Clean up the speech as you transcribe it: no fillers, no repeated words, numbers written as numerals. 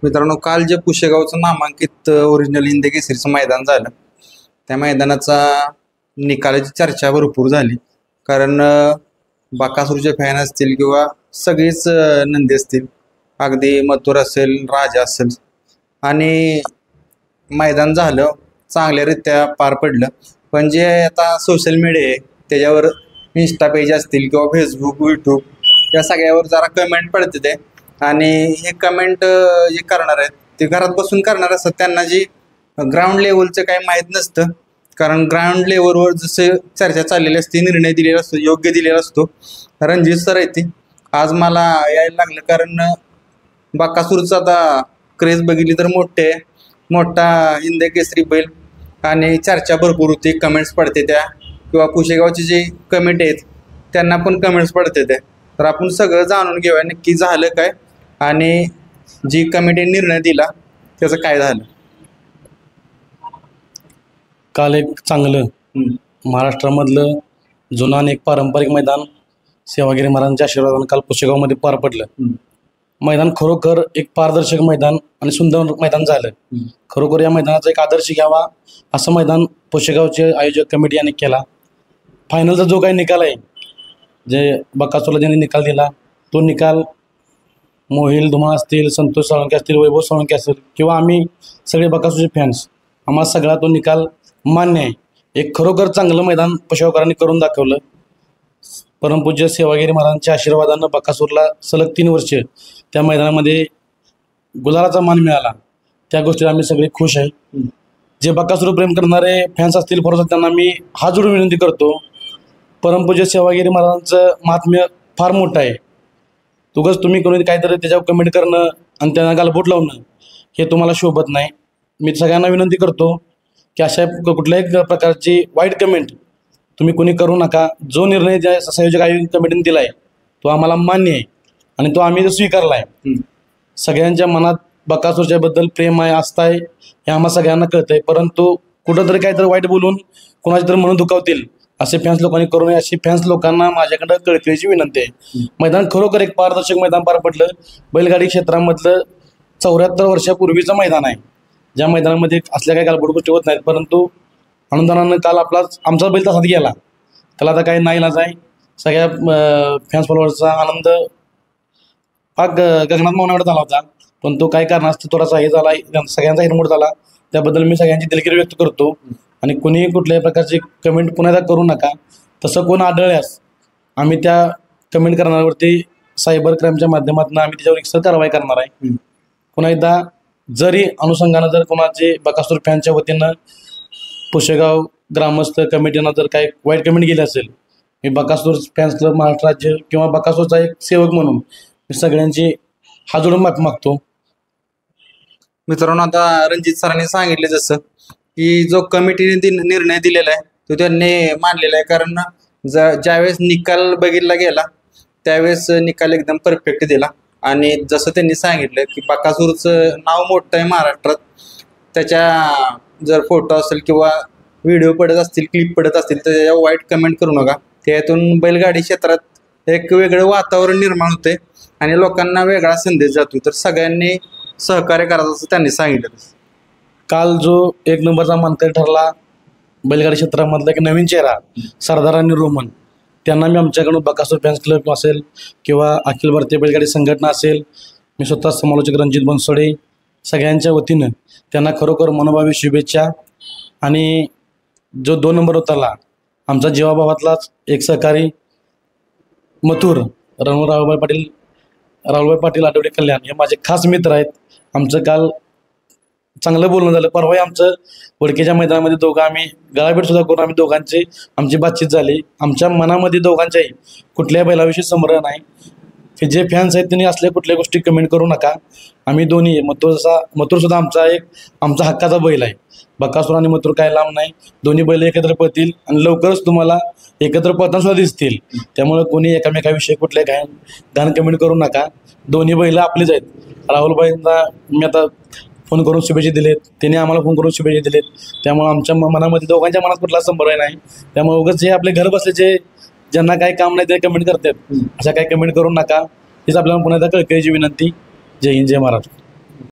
मित्रांनो, काल जे पुशेगावचं नामांकित ओरिजिनल हिंद केसरीचं मैदान झालं, त्या मैदानाचा निकालाची चर्चा भरपूर झाली. कारण बकासूरचे फॅन असतील किंवा सगळीच नंदी असतील, अगदी मथुर असेल, राजा असेल, आणि मैदान झालं, चांगल्यारीत्या पार पडलं. पण जे आता सोशल मीडिया आहे त्याच्यावर इंस्टा पेज असतील किंवा फेसबुक, यूट्यूब या सगळ्यावर जरा कमेंट पडते ते, आणि हे कमेंट जे करणार आहेत ते घरात बसून करणार असतात. त्यांना जी ग्राउंड लेवलचं काही माहीत नसतं. कारण ग्राउंड लेवलवर जसं चर्चा चाललेली असते, निर्णय दिलेला असतो, योग्य दिलेला असतो. रणजित सर येते आज मला यायला लागलं, कारण बकासूरचा आता क्रेज बघितली तर मोठा हिंद केसरी बैल, आणि चर्चा भरपूर होती, कमेंट्स पडते त्या, किंवा पुशेगावचे जे कमेंट आहेत त्यांना पण कमेंट्स पडते ते. तर आपण सगळं जाणून घेऊया नक्की झालं काय, आणि जी कमिटीने निर्णय दिला त्याचं काय झालं. काल एक चांगलं महाराष्ट्रामधलं जुनं आणि एक पारंपरिक मैदान सेवागिरी महाराजांच्या आशीर्वादाने काल पुशेगावमध्ये पार पडलं. मैदान खरोखर एक पारदर्शक मैदान आणि सुंदर मैदान झालं. खरोखर या मैदानाचा एक आदर्श घ्यावा असं मैदान पुशेगावचे आयोजक कमिटी यांनी केला. फायनलचा जो काही निकाल आहे, जे बकासूरला ज्यांनी निकाल दिला, तो निकाल मोहिल धुमाळ असतील, संतोष साळुंखे असतील, वैभव साळुंखे असतील, किंवा आम्ही सगळे बकासूरचे फॅन्स, आम्हाला सगळा तो निकाल मान्य आहे. एक खरोखर चांगलं मैदान पुशेगावकरांनी करून दाखवलं. परमपूज्य सेवागिरी महाराजांच्या आशीर्वादानं बकासूरला सलग 3 वर्ष त्या मैदानामध्ये गुलालाचा मान मिळाला. त्या गोष्टीला आम्ही सगळे खुश आहे. जे बकासूर प्रेम करणारे फॅन्स असतील फॉलोअर्स, त्यांना मी हात जोडून विनंती करतो, परमपूज्य सेवागिरी महाराजांचं महात्म्य फार मोठं आहे. उगाच तुम्ही कोणी काहीतरी त्याच्यावर कमेंट करणं आणि त्यांना गालबोट लावणं हे तुम्हाला शोभत नाही. मी सगळ्यांना विनंती करतो की अशा कुठल्याही प्रकारची वाईट कमेंट तुम्ही कोणी करू नका. जो निर्णय ज्या संयोजक आयोजक कमिटीने दिला आहे तो आम्हाला मान्य आहे आणि तो आम्ही स्वीकारला आहे. सगळ्यांच्या मनात बकासूरच्याबद्दल प्रेम आहे, आस्था आहे, हे आम्हाला सगळ्यांना कळतं आहे. परंतु कुठंतरी काहीतरी वाईट बोलून कोणाची तरी मन दुखावतील असे फॅन्स लोकांनी करू नये, अशी फॅन्स लोकांना माझ्याकडं कळकळीची विनंती आहे. मैदान खरोखर एक पारदर्शक मैदान पार पडलं. बैलगाडी क्षेत्रामधलं 74 वर्षापूर्वीचं मैदान आहे, ज्या मैदानामध्ये असल्या काही गालबोट गोष्टी होत नाहीत. परंतु आनंदानं काल आमचा बैल तसाच गेला. त्याला आता काही नाईलाज आहे. सगळ्या फॅन्स फॉलोअर्सचा आनंद पाक गगनात मावण्यावर झाला होता, पण तो काही कारणास्तव थोडासा हे झाला, सगळ्यांचा हिरमोड झाला. त्याबद्दल मी सगळ्यांची दिलगिरी व्यक्त करतो. आणि कोणीही कुठल्याही प्रकारची कमेंट पुन्हा एकदा करू नका. तसं कोण आढळल्यास आम्ही त्या कमेंट करणाऱ्यावरती सायबर क्राईमच्या माध्यमातून आम्ही त्याच्यावर एक कारवाई करणार आहे. पुन्हा एकदा जरी अनुषंगानं जर कोणाचे बकासूर फॅनच्या वतीनं पुशेगाव ग्रामस्थ कमिटीनं जर काही वाईट कमेंट केली असेल, मी बकासूर फॅन्स क्लब महाराष्ट्र राज्य किंवा बकासूरचा एक सेवक म्हणून मी सगळ्यांची हात जोडून माफी मागतो. मित्रांनो, आता रणजित सरांनी सांगितले जसं की जो कमिटीने निर्णय दिलेला आहे तो त्यांनी मानलेला आहे. कारण ज्यावेळेस निकाल बघितला गेला त्यावेळेस निकाल एकदम परफेक्ट दिला. आणि जसं त्यांनी सांगितलं की बकासूरचं नाव मोठं आहे महाराष्ट्रात, त्याच्या जर फोटो असेल किंवा व्हिडिओ पडत असतील, क्लिप पडत असतील तर त्याच्यावर वाईट कमेंट करू नका. त्यातून बैलगाडी क्षेत्रात एक वेगळं वातावरण निर्माण होते आणि लोकांना वेगळा संदेश जातो. तर सगळ्यांनी सहकार्य करायचं असं त्यांनी सांगितलं. काल जो 1 नंबरचा मानकरी ठरला बैलगाडी क्षेत्रामधला एक नवीन चेहरा सरदार आणि रोमन, त्यांना मी आमच्याकडून बकासूर फॅन्स क्लब असेल किंवा अखिल भारतीय बैलगाडी संघटना असेल, मी स्वतः समालोचक रणजित बनसोडे, सगळ्यांच्या वतीनं त्यांना खरोखर मनोभावी शुभेच्छा. आणि जो 2 नंबर उतरला आमचा जीवाभावातलाच एक सहकारी मथुर राहुलभाई पाटील आठवडे कल्याण, हे माझे खास मित्र आहेत. आमचं काल चांगलं बोलणं झालं. परवाही आमचं वडकेच्या मैदानामध्ये दोघं आम्ही गळाभेट सुद्धा करून आमची बातचीत झाली. आमच्या मनामध्ये दोघांच्याही कुठल्याही बैलाविषयी संभ्रम नाही. की जे फॅन्स आहेत त्यांनी असल्या कुठल्या गोष्टी कमेंट करू नका. आम्ही दोन्ही मथुरसुद्धा आमचा हक्काचा बैल आहे. बकासूर आणि मथुर काय लांब नाही, दोन्ही बैल एकत्र पळतील आणि लवकरच तुम्हाला एकत्र पळताना सुद्धा दिसतील. त्यामुळे कोणी एकामेकाविषयी कुठल्या घाण कमेंट करू नका. दोन्ही बैल आपलीच आहेत. राहुलभाईंना मी आता फोन करून शुभेच्छा दिलेत, त्यांनी आम्हाला फोन करून शुभेच्छा दिलेत. त्यामुळे आमच्या मनामध्ये दोघांच्या मनात कुठला संभ्रम नाही. त्यामुळे उगाच जे आपले घर बसल्याचे ज्यांना काही काम नाही ते कमेंट करतात, अशा काही कमेंट करू नका. हीच आपल्याला पुन्हा एकदा कळकळीची विनंती. जय हिंद, जय महाराष्ट्र.